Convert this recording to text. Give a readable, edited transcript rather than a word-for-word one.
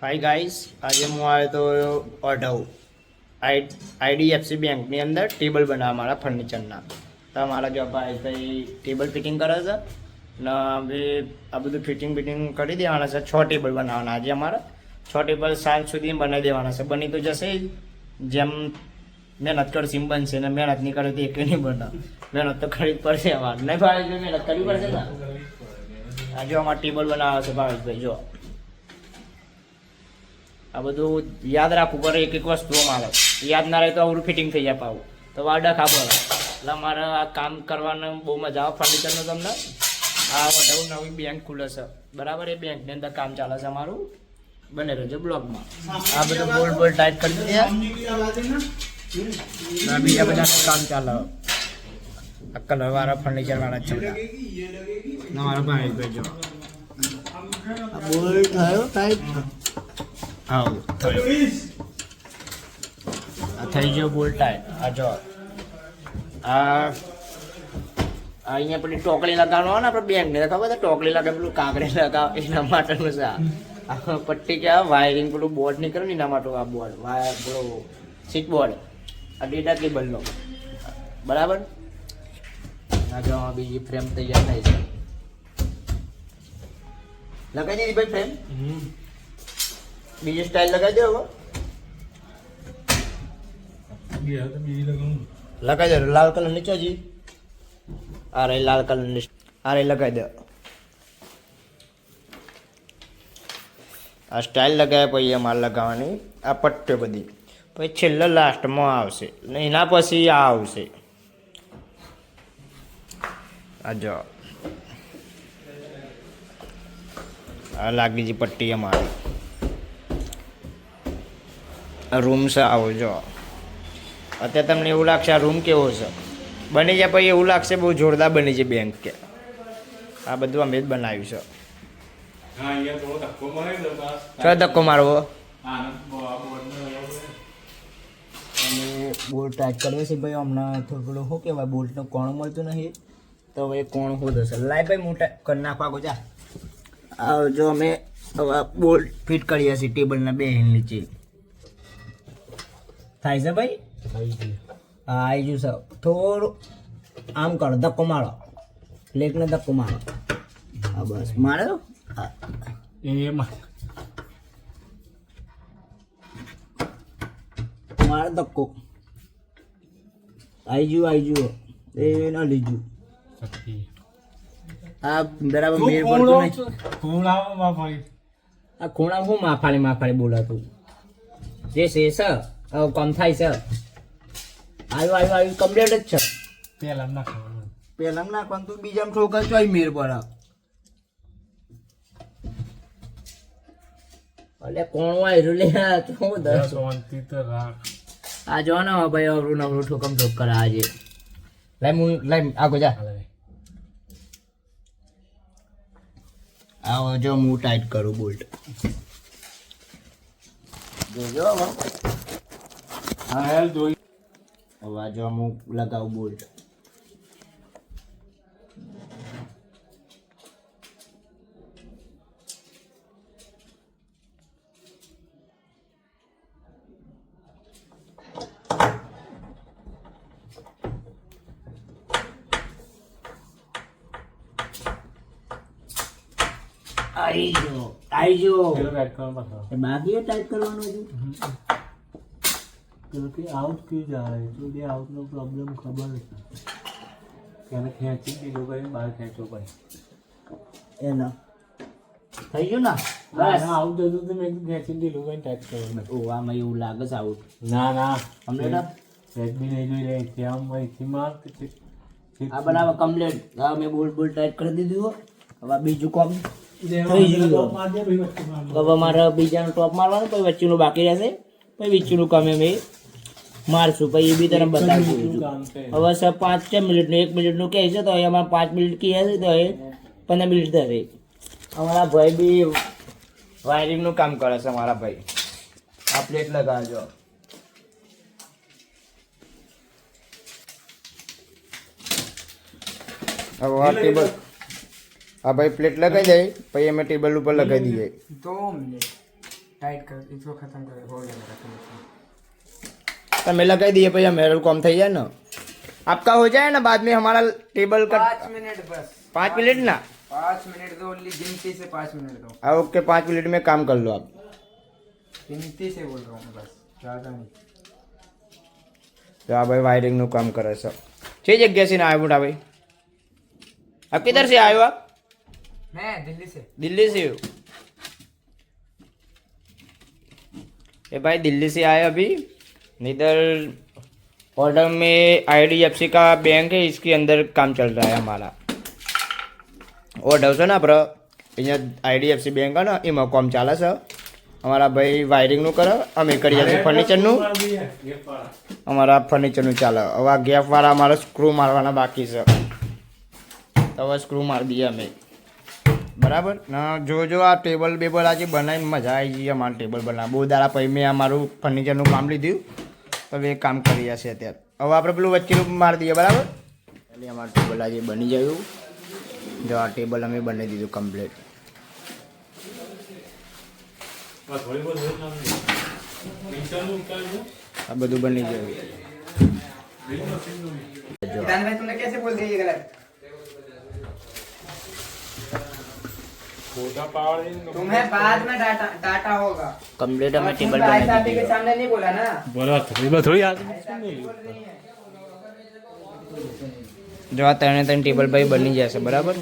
Hi guys, આજે હું આવ્યો તો ઓઢવ આઈડીએફસી બેંકની અંદર ટેબલ બનાવવા મારા ફર્નિચરના. તો મારા જો ભાઈ ભાઈ ટેબલ ફિટિંગ કરે છે ને હવે આ બધું ફિટિંગ કરી દેવાના છે. 6 ટેબલ બનાવવાના. આજે અમારા 6 ટેબલ સાંજ સુધી બનાવી દેવાના છે. બની તો જશે જેમ મહેનત કરશી બનશે ને મહેનત નહીં કરે તો એક નહીં બને. મહેનત તો કરવી જ પડશે અમારે. નહીં ભાવેશભાઈ, મહેનત કરવી પડશે ને. આજે અમારે ટેબલ બનાવે છે ભાવેશભાઈ. જો આ બધું યાદ રાખવું પડે. એક વસ્તુ મારે યાદ ના રહે તો આવડું ફિટિંગ થઈ જાય પાવું તો વાડા ખાબર. એટલે મારે આ કામ કરવાનું બહુ મજા આવે ફર્નિચરનું. તમને આ વધારે નવી બેંક ખુલે છે બરાબર. એ બેંકની અંદર કામ ચાલે છે અમારું. બને રહેજો બ્લોગમાં. આ બધું બોલ ટાઈટ કરી દે. બીજા બધાનું કામ ચાલે. આ કલર વાળા ફર્નિચર વાળા છે મારા ભાઈ જો બોલ થયો ટાઈટ. હા થઈ ગયો બોલ ટાઈટ. આ જો આ અહીંયા પેલી ટોકલી લગાવવાનું હોય ને આપણે બેંક ને ખબર છે ટોકલી લગાવે પેલું કાંકરી લગાવ એના માટેનું છે. આ પટ્ટી કહેવાય વાયરિંગ પેલું બોર્ડ નીકળે ને એના માટે આ બોર્ડ વાયર પેલો સ્વિચ બોર્ડ આ ડેટા કેબલનો બરાબર. આ જો બીજી ફ્રેમ તૈયાર થાય છે. લગાવી દીધી ભાઈ ફ્રેમ. બીજી સ્ટાઇલ લગાવી દો હવે. લગાવી દો લાલ કલર નીચે જી. અરે લાલ કલર ની અરે લગાવી દો. આ સ્ટાઇલ લગાવ્યા પછી અમારે લગાવવાની આ પટ્ટો બધી. પછી છેલ્લે લાસ્ટમાં આવશે ને એના પછી આ આવશે. આ જો આ લાગી જી પટ્ટી અમારી. રૂમ છે આવો જો. અત્યારે તમને એવું લાગશે આ રૂમ કેવો છે. બની જાય પછી એવું લાગશે બહુ જોરદાર બની છે બેંક કે. આ બધું અમે જ બનાવ્યું છે. ચો ધક્કો મારવો અને બોલ્ટ ટાઈટ કરવો છે ભાઈ. હમણાં થોડું પેલું શું કહેવાય બોલ્ટનું કોણ મળતું નહીં તો હવે કોણ શું થશે. લાય ભાઈ મોટા કરી નાખવા ગોજા. જો અમે હવે બોલ્ટ ફિટ કરીએ છીએ ટેબલના બે નીચે. થાય છે ભાઈ. હા આવી ગયું સર. થોડું આમ કરો ધક્કો મારો. લેગને ધક્કો મારો. હા બસ મારો. મારો ધક્કો આવી ગયું. એ ના લીધું. આ બરાબર મેળ પડતો નહીં. આ ખૂણા શું માફાળી બોલાતું જે છે સર. કમ થાય છે. આવ્યું કમ્પ્લીટ જ છે. પેલા નાખવાનું તું બીજામાં ઠોકર ચોય મેર પર. અલે કોણ વાયરું લે આ જો ને ભાઈ અવરું નવરું ઠોકમ ઠોક કરે આજે. લાઈ આગો જા. આવો જો હું ટાઈટ કરું બોલ્ટ. જોજો હા જોઈ. હવે જો હું લગાવું બોલ્ટ. આઈ જો બાકી ટાઈટ કરવાનું હતું. आउट क्यों जा रहा है तो ये आउट नो प्रॉब्लम खबर है क्या खेची दी लोग बाहर खेचो भाई એનો થઈ ગયું ને बस आउट दे दो तो मैं खेची दी लोग टाइप करो ઓ આમાં એવું લાગે છે આઉટ. ना અમને सेट भी नहीं जोई रहे थे हम भाई थी मार આ બનાવ કમ્પ્લીટ. હા મેં બોલ્ટ ટાઈટ કરી દીધું. હવે બીજું કામ થઈ ગયું. હવે મારે બીજાનું ટોપ મારવાનું પછી વચ્ચેનું બાકી રહેશે. પછી વચ્ચેનું કામ મેં મારશું પછી એ બી તને બતાવીશું. હવે સર 5 મિનિટનું 1 મિનિટનું કહે છે તો હવે અમારે 5 મિનિટ કહે છે તો હવે 15 મિનિટ થશે. અમારા ભાઈ બી વાયરિંગનું કામ કરે છે. મારા ભાઈ આ પ્લેટ લગાવજો. હવે આ ટેબલ આ ભાઈ પ્લેટ લગાવી દઈએ પછી અમે ટેબલ ઉપર લગાવી દઈએ. 2 મિનિટ टाइट कर, इसको खत्म कर, हो गया मेरा कनेक्शन। તમે लगाई दिए भैया मेरा कम થઈ જાય ना आपका हो जाए ना बाद में हमारा टेबल का 5 मिनट बस, 5 मिनट ना 5 मिनट दो, ओनली गिनती से 5 मिनट दो, ओके 5 मिनट में काम कर लो आप गिनती से बोल रहा हूँ बस, ज़्यादा नहीं। तो आप भाई वायरिंग નું કામ કરે છે છે જગ્યા से ना आए बूढ़ा भाई आप किधर से आए हो आप मैं दिल्ली से। दिल्ली से हो ये भाई दिल्ली से आए अभी इधर ऑर्डर में आईडीएफसी का बैंक है इसके अंदर काम चल रहा है हमारा ऑर्डर છે ને આપણે અહીંયા આઈડીએફસી બેંક है ને એમાં કામ ચાલે છે અમારા ભાઈ વાયરિંગનું કરે અમે કરીએ છીએ ફર્નિચરનું અમારા ફર્નિચરનું ચાલે હવે આ ગેપવાળા અમારે સ્ક્રૂ મારવાના બાકી છે તો હવે સ્ક્રૂ મારી દઈએ અમે બરાબર ને જો આ ટેબલ બેબલ આજે બનાવીને મજા આવી ગઈ અમારું ટેબલ બનાવ બહુ દાડા પછી મેં અમારું ફર્નિચરનું કામ લીધું હવે એ કામ કરી છે અત્યારે હવે આપણે પેલું વચ્ચેનું મારી દઈએ બરાબર એટલે અમારું ટેબલ આજે બની ગયું જો આ ટેબલ અમે બનાવી દીધું કમ્પ્લીટ આ બધું બની ગયું ईरान भाई तुमने कैसे बोल दिया ये गलत? तुम्हें बाद में डाटा होगा। કમ્પ્લીટ અમે ટેબલ तुम भाई साहब બનાવી के દીધું सामने नहीं बोला ना। થોડી જો આ ત્રણે ત્રણ ટેબલ ભાઈ બની જશે બરાબર